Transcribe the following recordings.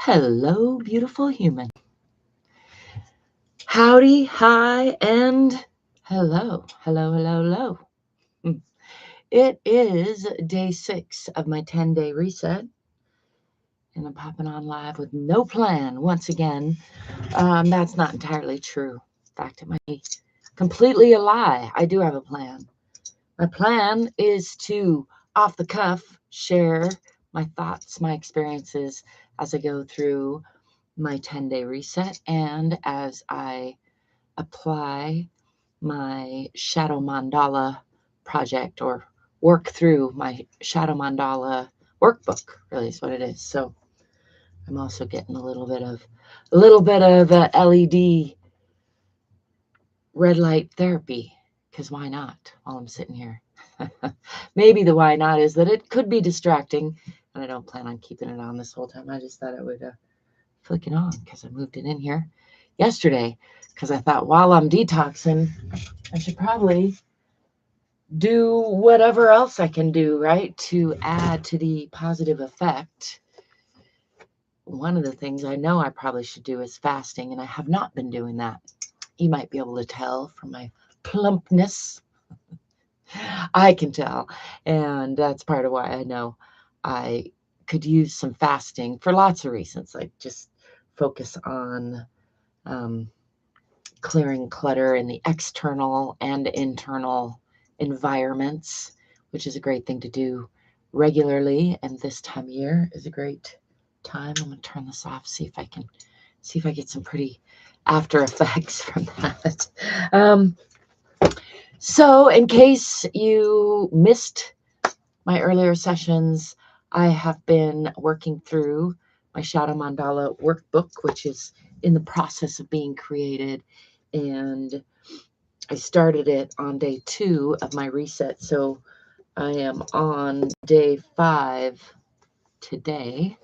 Hello, beautiful human. Howdy, hi, and hello, hello, hello, hello. It is day 6 of my 10-day reset, and I'm popping on live with no plan once again. That's not entirely true. In fact, it might be completely a lie. I do have a plan. My plan is to, off the cuff, share my thoughts, my experiences as I go through my 10-day reset and as I apply my shadow mandala project or work through my shadow mandala workbook, really is what it is. So I'm also getting a little bit of LED red light therapy, because why not while I'm sitting here? Maybe the why not is that it could be distracting, and I don't plan on keeping it on this whole time. I just thought I would flick it on because I moved it in here yesterday because I thought while I'm detoxing, I should probably do whatever else I can do, right, to add to the positive effect. One of the things I know I probably should do is fasting, and I have not been doing that. You might be able to tell from my plumpness. I can tell, and that's part of why I know I could use some fasting for lots of reasons, like just focus on clearing clutter in the external and internal environments, which is a great thing to do regularly. And this time of year is a great time. I'm going to turn this off, see if I get some pretty after effects from that. So in case you missed my earlier sessions, I have been working through my Shadow Mandala workbook, which is in the process of being created. And I started it on day 2 of my reset. So I am on day 5 today.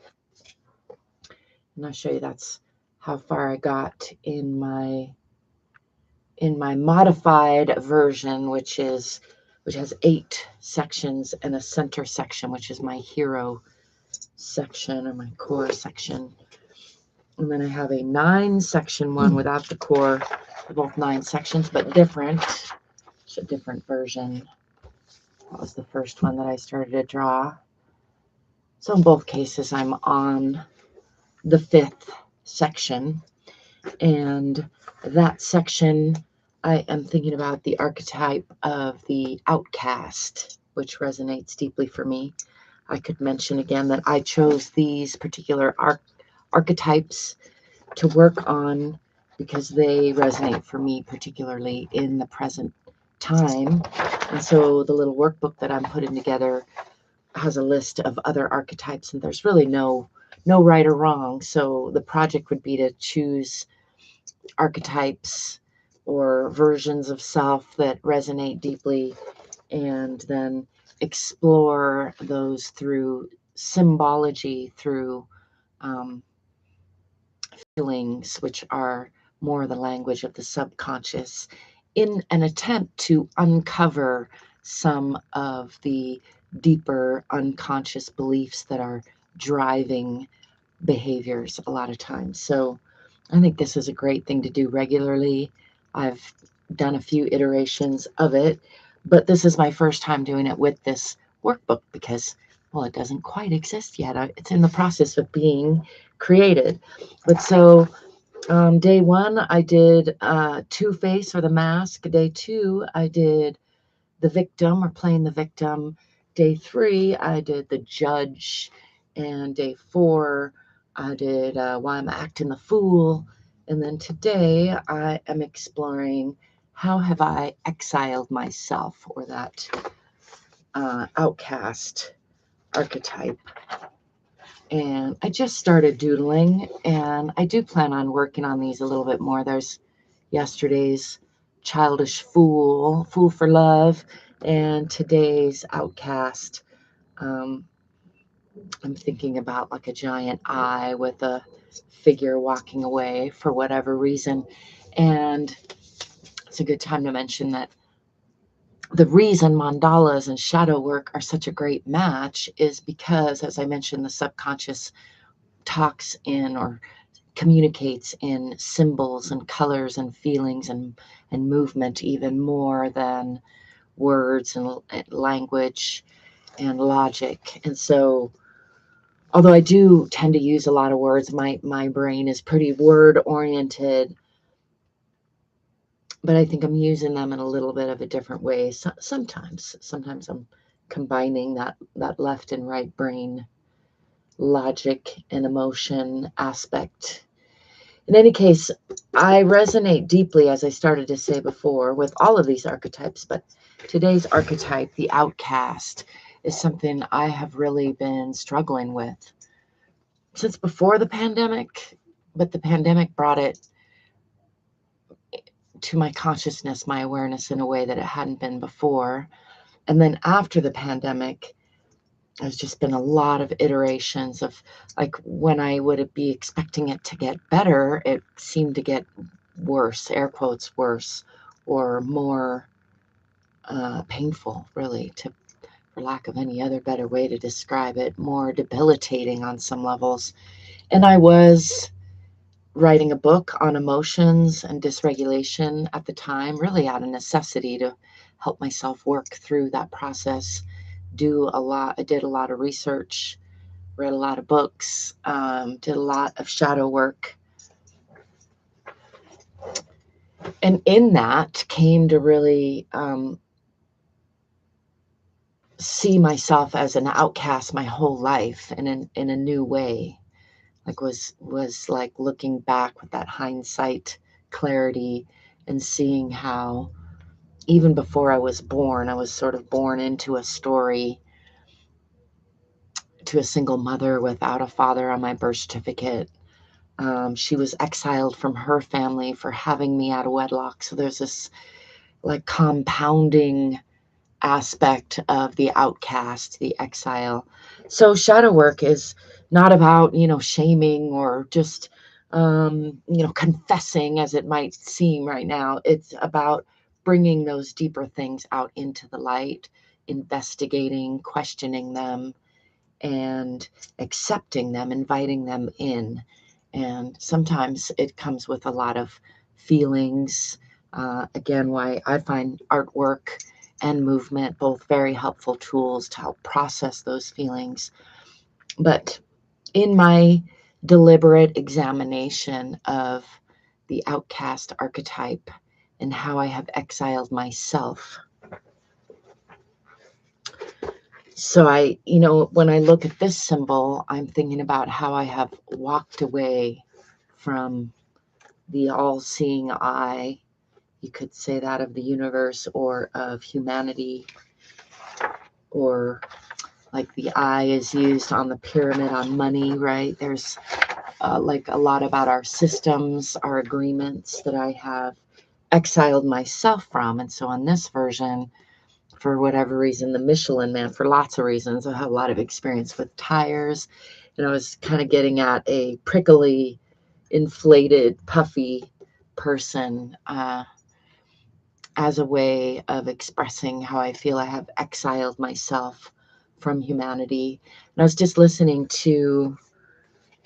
And I'll show you that's how far I got in my modified version, which has 8 sections and a center section, which is my hero section or my core section. And then I have a 9 section one without the core. They're both 9 sections, but different. It's a different version. That was the first one that I started to draw. So in both cases, I'm on the 5th section. And that section, I am thinking about the archetype of the outcast, which resonates deeply for me. I could mention again that I chose these particular archetypes to work on because they resonate for me, particularly in the present time. And so the little workbook that I'm putting together has a list of other archetypes, and there's really no right or wrong. So the project would be to choose archetypes or versions of self that resonate deeply and then explore those through symbology, through feelings, which are more the language of the subconscious, in an attempt to uncover some of the deeper unconscious beliefs that are driving behaviors a lot of times. So I think this is a great thing to do regularly. I've done a few iterations of it, but this is my first time doing it with this workbook because, well, it doesn't quite exist yet. It's in the process of being created. But so day 1, I did Two-Face or the mask. Day 2, I did the victim or playing the victim. Day 3, I did the judge. And day 4, I did why I'm acting the fool. And then today I am exploring how have I exiled myself, or that outcast archetype. And I just started doodling, and I do plan on working on these a little bit more. There's yesterday's childish fool for love, and today's outcast. I'm thinking about like a giant eye with a figure walking away for whatever reason. And it's a good time to mention that the reason mandalas and shadow work are such a great match is because, as I mentioned, the subconscious talks in or communicates in symbols and colors and feelings and movement even more than words and language and logic. And so, although I do tend to use a lot of words, my brain is pretty word oriented, but I think I'm using them in a little bit of a different way. Sometimes I'm combining that left and right brain logic and emotion aspect. In any case, I resonate deeply, as I started to say before, with all of these archetypes, but today's archetype, the outcast, is something I have really been struggling with since before the pandemic, but the pandemic brought it to my consciousness, my awareness, in a way that it hadn't been before. And then after the pandemic, there's just been a lot of iterations of, like, when I would be expecting it to get better, it seemed to get worse, air quotes worse, or more painful, really, for lack of any other better way to describe it, more debilitating on some levels. And I was writing a book on emotions and dysregulation at the time, really out of necessity to help myself work through that process. I did a lot of research, read a lot of books, did a lot of shadow work. And in that came to really see myself as an outcast my whole life in a new way. Like was like looking back with that hindsight clarity and seeing how even before I was born, I was sort of born into a story, to a single mother without a father on my birth certificate. She was exiled from her family for having me out of wedlock. So there's this like compounding aspect of the outcast, the exile. So shadow work is not about, shaming or just, confessing as it might seem right now. It's about bringing those deeper things out into the light, investigating, questioning them, and accepting them, inviting them in. And sometimes it comes with a lot of feelings. Again, why I find artwork and movement both very helpful tools to help process those feelings. But in my deliberate examination of the outcast archetype and how I have exiled myself, so when I look at this symbol, I'm thinking about how I have walked away from the all-seeing eye. You could say that of the universe or of humanity, or like the eye is used on the pyramid on money, right? There's like a lot about our systems, our agreements that I have exiled myself from. And so on this version, for whatever reason, the Michelin Man, for lots of reasons, I have a lot of experience with tires. And I was kind of getting at a prickly, inflated, puffy person as a way of expressing how I feel I have exiled myself from humanity. And I was just listening to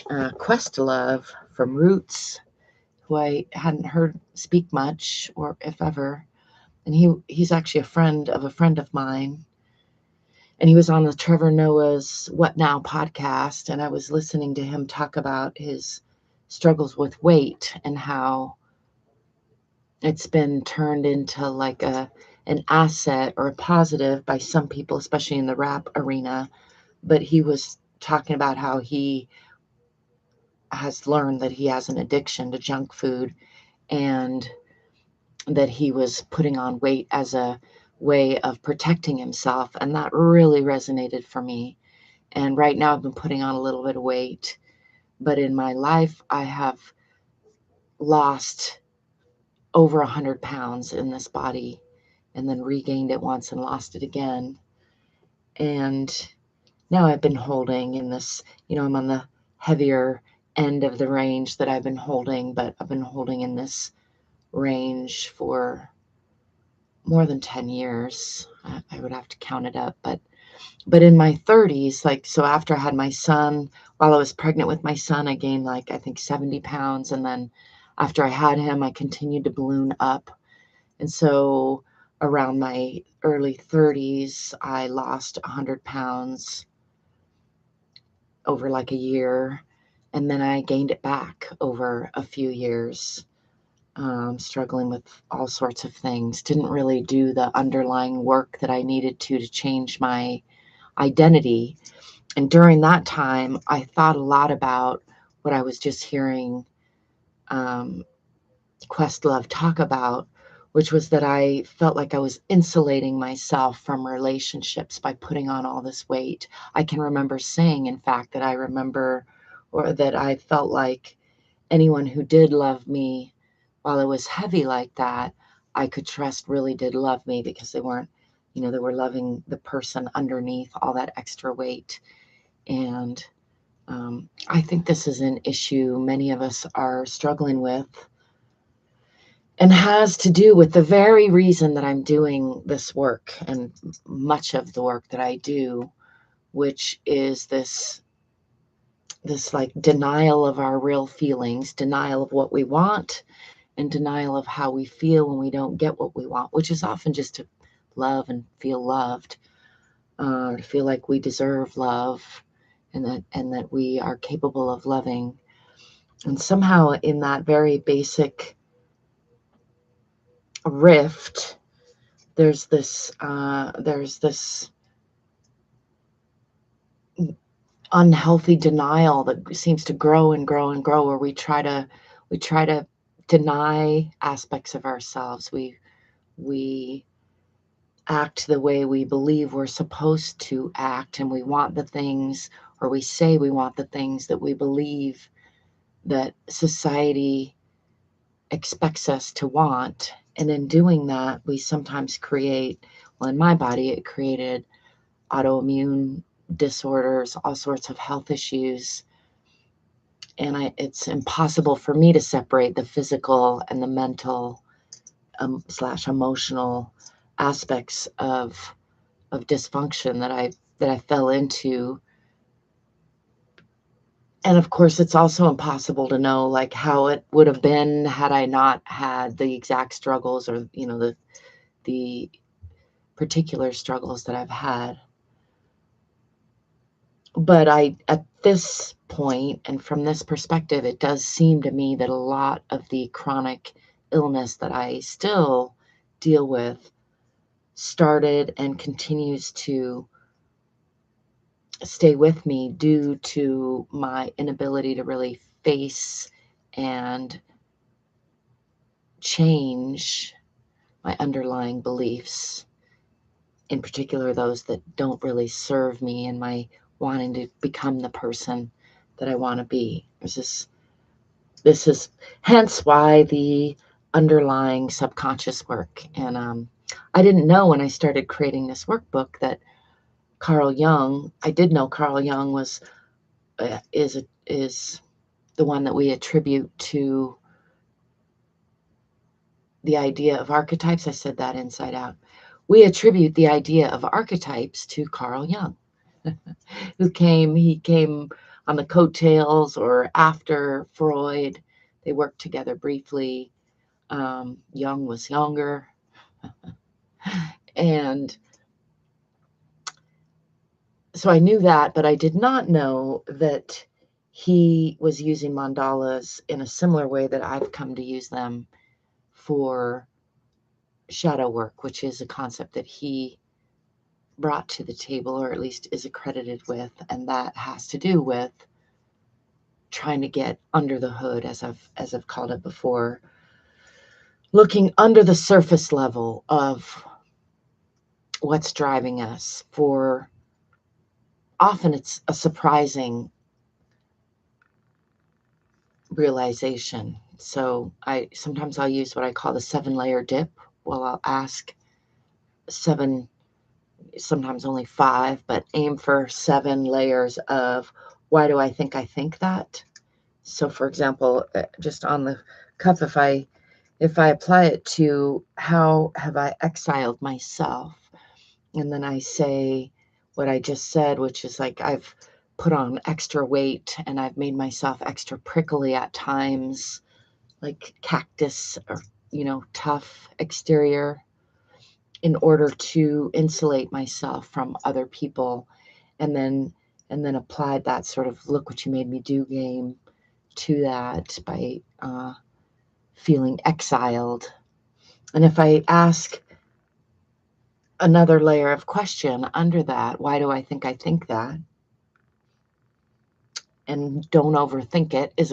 Questlove from Roots, who I hadn't heard speak much, or if ever. And he's actually a friend of mine. And he was on the Trevor Noah's What Now podcast. And I was listening to him talk about his struggles with weight and how it's been turned into like an asset or a positive by some people, especially in the rap arena. But he was talking about how he has learned that he has an addiction to junk food, and that he was putting on weight as a way of protecting himself. And that really resonated for me. And right now I've been putting on a little bit of weight, but in my life I have lost over 100 pounds in this body, and then regained it once and lost it again. And now I've been holding in this, I'm on the heavier end of the range that I've been holding, but I've been holding in this range for more than 10 years. I would have to count it up, but in my 30s, like, so after I had my son, while I was pregnant with my son, I gained like, I think 70 pounds. And then after I had him, I continued to balloon up. And so around my early 30s, I lost 100 pounds over like a year. And then I gained it back over a few years, struggling with all sorts of things. Didn't really do the underlying work that I needed to change my identity. And during that time, I thought a lot about what I was just hearing Questlove talk about, which was that I felt like I was insulating myself from relationships by putting on all this weight. I can remember saying, in fact, that I remember, or that I felt like anyone who did love me while it was heavy like that, I could trust really did love me, because they weren't, they were loving the person underneath all that extra weight. And I think this is an issue many of us are struggling with, and has to do with the very reason that I'm doing this work, and much of the work that I do, which is this like denial of our real feelings, denial of what we want, and denial of how we feel when we don't get what we want, which is often just to love and feel loved, to feel like we deserve love, and that we are capable of loving. And somehow in that very basic rift, there's this unhealthy denial that seems to grow and grow and grow, where we try to deny aspects of ourselves. We act the way we believe we're supposed to act, and we want the things, or we say we want the things that we believe that society expects us to want. And in doing that, we sometimes create, well, in my body, it created autoimmune disorders, all sorts of health issues. And it's impossible for me to separate the physical and the mental / emotional aspects of dysfunction that I fell into. And of course, it's also impossible to know like how it would have been had I not had the exact struggles, or the particular struggles that I've had. But at this point, and from this perspective, it does seem to me that a lot of the chronic illness that I still deal with started and continues to stay with me due to my inability to really face and change my underlying beliefs, in particular those that don't really serve me in my wanting to become the person that I want to be. This is hence why the underlying subconscious work. And I didn't know when I started creating this workbook that Carl Jung, I did know Carl Jung is the one that we attribute to the idea of archetypes. I said that inside out. We attribute the idea of archetypes to Carl Jung, he came on the coattails or after Freud. They worked together briefly. Jung was younger. And so I knew that, but I did not know that he was using mandalas in a similar way that I've come to use them for shadow work, which is a concept that he brought to the table, or at least is accredited with. And that has to do with trying to get under the hood, as I've called it before, looking under the surface level of what's driving us. For often it's a surprising realization. So sometimes I'll use what I call the 7-layer dip. Well, I'll ask 7, sometimes only 5, but aim for 7 layers of why do I think that? So for example, just on the cuff, if I apply it to how have I exiled myself, and then I say what I just said, which is like I've put on extra weight, and I've made myself extra prickly at times, like cactus or, tough exterior, in order to insulate myself from other people, and then applied that sort of look what you made me do game to that by feeling exiled. And if I ask another layer of question under that, why do I think that? And don't overthink it is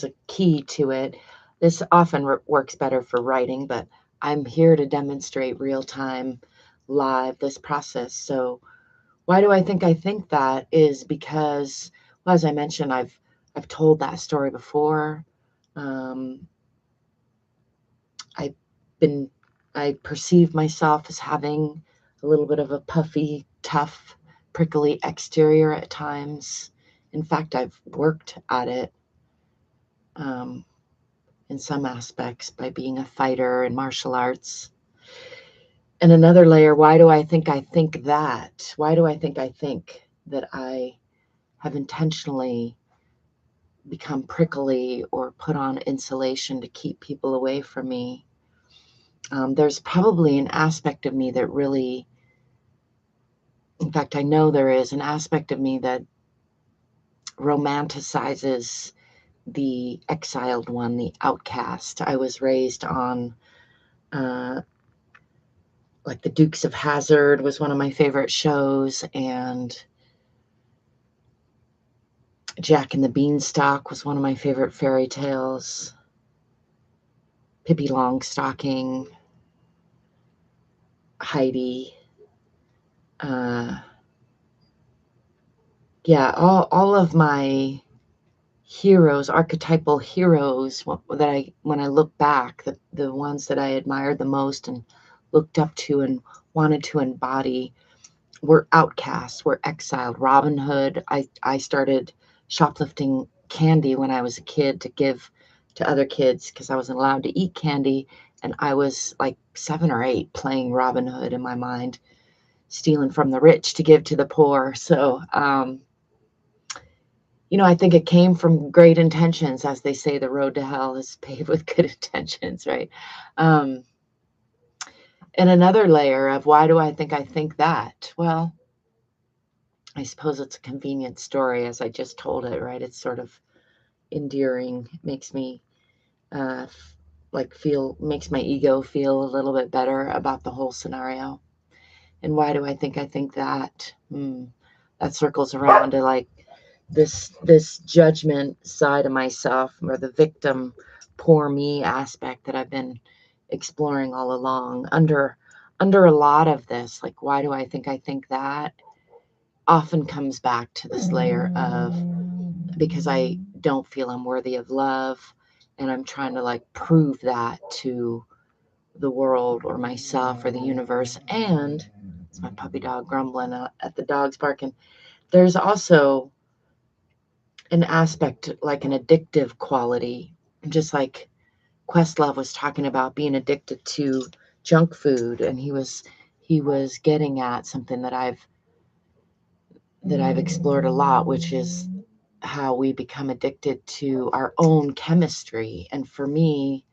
a key to it. This often works better for writing, but I'm here to demonstrate real time, live, this process. So why do I think that is because, well, as I mentioned, I've told that story before. I perceive myself as having a little bit of a puffy, tough, prickly exterior at times. In fact, I've worked at it in some aspects by being a fighter in martial arts. And another layer, why do I think that? Why do I think that I have intentionally become prickly or put on insulation to keep people away from me? There's probably an aspect of me that really, in fact, I know there is an aspect of me that romanticizes the exiled one, the outcast. I was raised on, like the Dukes of Hazzard was one of my favorite shows, and Jack and the Beanstalk was one of my favorite fairy tales. Pippi Longstocking, Heidi. Yeah, all of my heroes, archetypal heroes, that when I look back, the ones that I admired the most and looked up to and wanted to embody were outcasts, were exiled. Robin Hood, I started shoplifting candy when I was a kid to give to other kids because I wasn't allowed to eat candy, and I was like 7 or 8 playing Robin Hood in my mind, stealing from the rich to give to the poor. So I think it came from great intentions. As they say, the road to hell is paved with good intentions, right? And another layer of why do I think that? Well, I suppose it's a convenient story as I just told it, right? It's sort of endearing, makes me makes my ego feel a little bit better about the whole scenario. And why do I think that? That circles around to like this judgment side of myself, or the victim, poor me aspect that I've been exploring all along. Under a lot of this, like why do I think that, often comes back to this layer of, because I don't feel I'm worthy of love, and I'm trying to like prove that to the world or myself or the universe. And it's my puppy dog grumbling at the dogs barking. There's also an aspect, like an addictive quality, just like Questlove was talking about being addicted to junk food, and he was getting at something that I've explored a lot, which is how we become addicted to our own chemistry. And for me,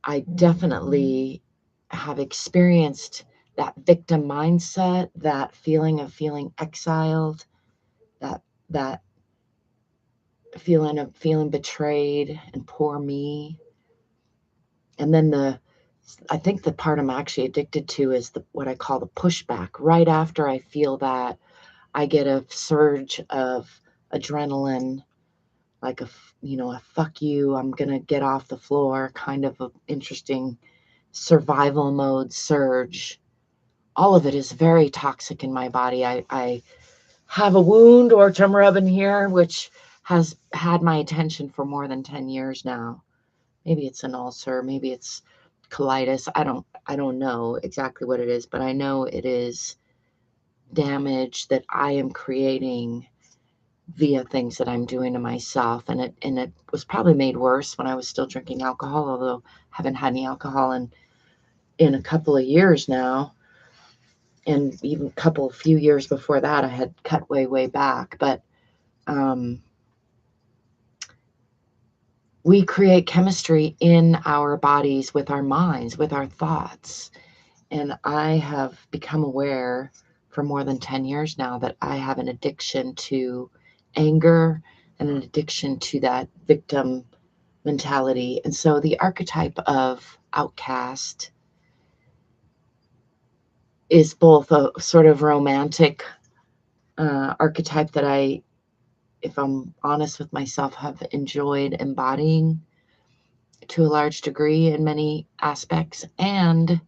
I definitely have experienced that victim mindset, that feeling of feeling exiled, that feeling of feeling betrayed and poor me. And then I think the part I'm actually addicted to is what I call the pushback. Right after I feel that, I get a surge of adrenaline, like a fuck you, I'm gonna get off the floor, kind of an interesting survival mode surge. All of it is very toxic in my body. I have a wound, or I'm rubbing here, which has had my attention for more than 10 years now. Maybe it's an ulcer, maybe it's colitis. I don't know exactly what it is, but I know it is damage that I am creating via things that I'm doing to myself. And it was probably made worse when I was still drinking alcohol, although I haven't had any alcohol in a couple of years now. And even few years before that, I had cut way back. But we create chemistry in our bodies with our minds, with our thoughts. And I have become aware for more than 10 years now that I have an addiction to anger and an addiction to that victim mentality. And so the archetype of outcast is both a sort of romantic archetype that I, if I'm honest with myself, have enjoyed embodying to a large degree in many aspects. And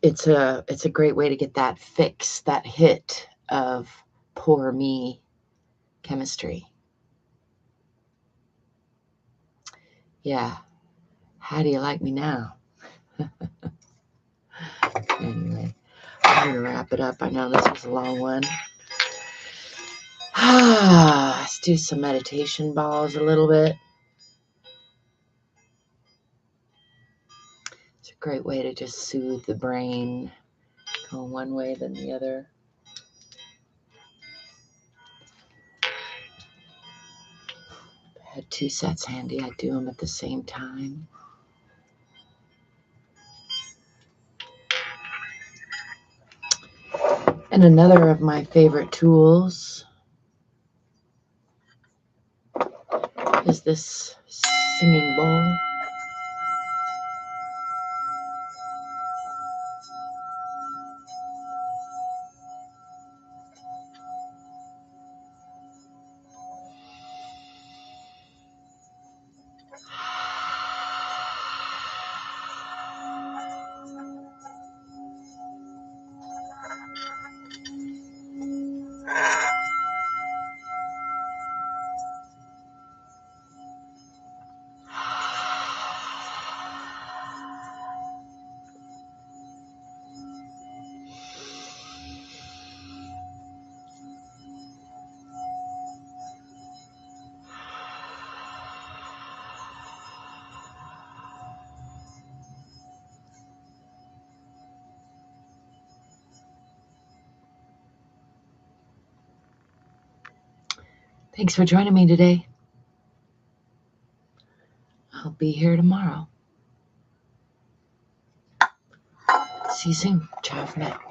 it's a great way to get that fix, that hit of poor me chemistry. Yeah. How do you like me now? Anyway, I'm going to wrap it up. I know this was a long one. Let's do some meditation balls a little bit. It's a great way to just soothe the brain, go one way then the other. If I had 2 sets handy, I'd do them at the same time. And another of my favorite tools is this singing bowl. Thanks for joining me today. I'll be here tomorrow. See you soon. Ciao for now.